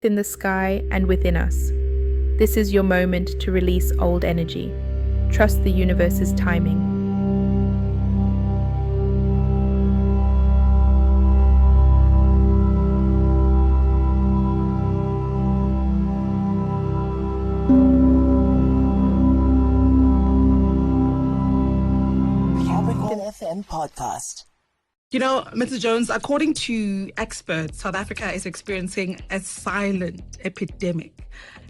in the sky and within us. This is your moment to release old energy. Trust the universe's timing. Capricorn FM podcast. You know, Mr. Jones, according to experts, South Africa is experiencing a silent epidemic,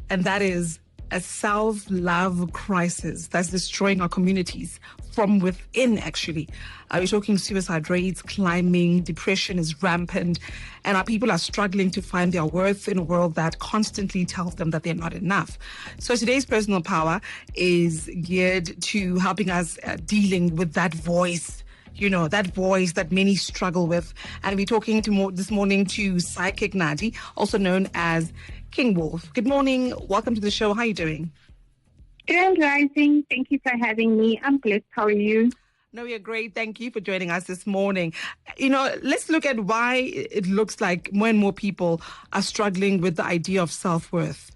and that is a self-love crisis that's destroying our communities from within, actually. We're talking suicide rates climbing, depression is rampant, and our people are struggling to find their worth in a world that constantly tells them that they're not enough. So today's personal power is geared to helping us dealing with that voice, you know, that voice that many struggle with. And we're talking this morning to Psychic Nadi, also known as King Wolf. Good morning. Welcome to the show. How are you doing? Good rising. Thank you for having me. I'm blessed. How are you? No, you're great. Thank you for joining us this morning. You know, let's look at why it looks like more and more people are struggling with the idea of self-worth.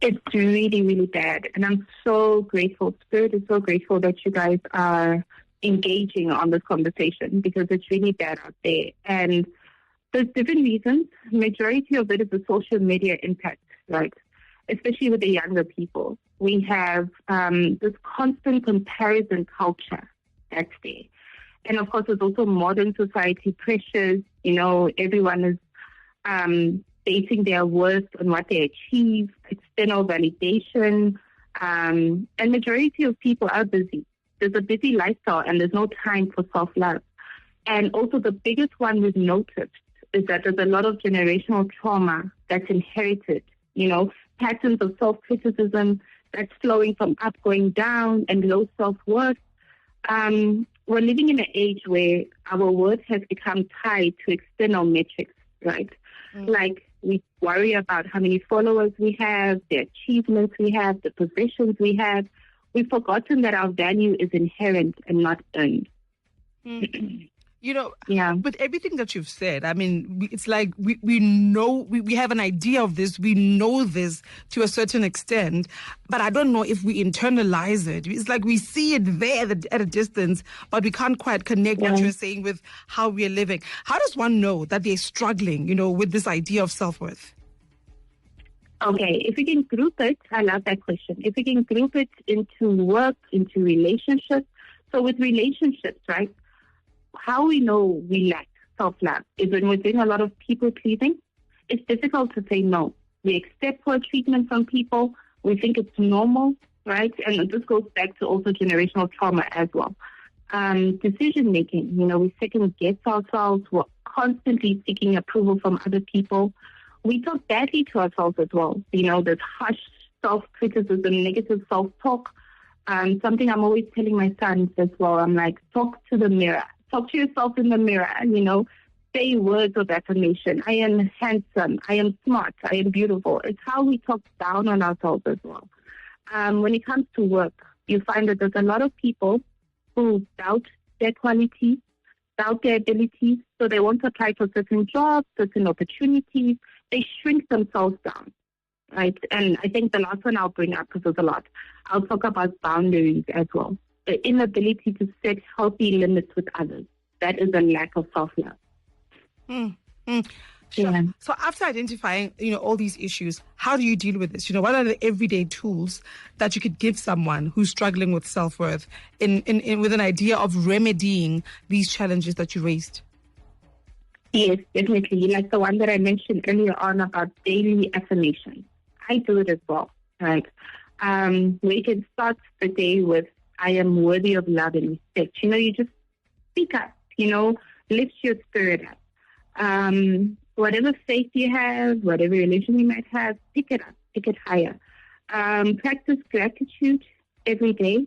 It's really, really bad. And I'm so grateful. Spirit is so grateful that you guys are engaging on this conversation because it's really bad out there. And there's different reasons. Majority of it is the social media impact, right? Especially with the younger people. We have this constant comparison culture that's there. And of course, there's also modern society pressures. You know, everyone is basing their worth on what they achieve, external validation. And majority of people are busy. There's a busy lifestyle and there's no time for self-love. And also the biggest one we've noticed is that there's a lot of generational trauma that's inherited, you know, patterns of self-criticism that's flowing from up going down and low self-worth. We're living in an age where our worth has become tied to external metrics, right? Like we worry about how many followers we have, the achievements we have, the possessions we have. We've forgotten that our value is inherent and not earned. You know, with everything that you've said, I mean, it's like we know, we have an idea of this, we know this to a certain extent, but I don't know if we internalize it. It's like we see it there at a distance, but we can't quite connect what you're saying with how we're living. How does one know that they're struggling, you know, with this idea of self-worth? Okay, if we can group it, I love that question. If we can group it into work, into relationships. So with relationships, right, how we know we lack self-love is when we're doing a lot of people-pleasing. It's difficult to say no. We accept poor treatment from people. We think it's normal, right? And this goes back to also generational trauma as well. Decision-making, you know, we second-guess ourselves. We're constantly seeking approval from other people. We talk badly to ourselves as well. You know, there's harsh self-criticism, negative self-talk. Something I'm always telling my sons as well. I'm like, talk to the mirror. Talk to yourself in the mirror, you know. Say words of affirmation. I am handsome. I am smart. I am beautiful. It's how we talk down on ourselves as well. When it comes to work, you find that there's a lot of people who doubt their qualities, doubt their abilities, so they won't apply for certain jobs, certain opportunities. They shrink themselves down, right? And I think the last one I'll bring up, because there's a lot, I'll talk about boundaries as well. The inability to set healthy limits with others. That is a lack of self-love. Sure. Yeah. So after identifying, you know, all these issues, how do you deal with this? You know, what are the everyday tools that you could give someone who's struggling with self-worth in with an idea of remedying these challenges that you raised? Yes, definitely. Like the one that I mentioned earlier on about daily affirmation. I do it as well, right? We can start the day with, I am worthy of love and respect. You know, you just speak up, you know, lift your spirit up. Whatever faith you have, whatever religion you might have, pick it up, pick it higher. Practice gratitude every day.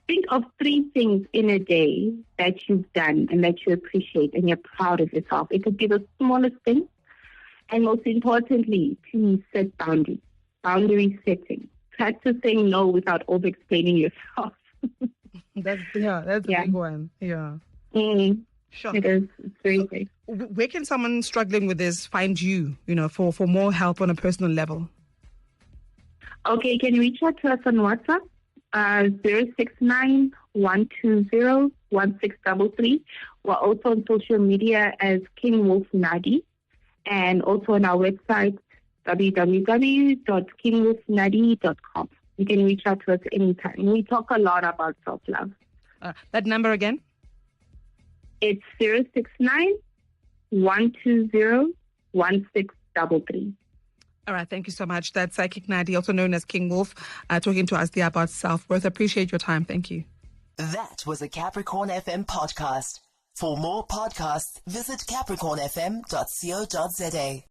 Think of 3 things in a day that you've done and that you appreciate and you're proud of yourself. It could be the smallest thing. And most importantly, please set boundaries. Boundary setting. Practice saying no without over-explaining yourself. That's a big one. Yeah. Sure. It is. It's very big. Where can someone struggling with this find you, for more help on a personal level? Okay, you can reach out to us on WhatsApp, 069-120-1633. We're also on social media as King Wolf Nadi, and also on our website, www.kingwolfnadi.com. You can reach out to us anytime. We talk a lot about self-love. That number again? It's 069-120-1633. All right, thank you so much. That's Psychic Nadi, also known as King Wolf, talking to us there about self-worth. Appreciate your time. Thank you. That was a Capricorn FM podcast. For more podcasts, visit capricornfm.co.za.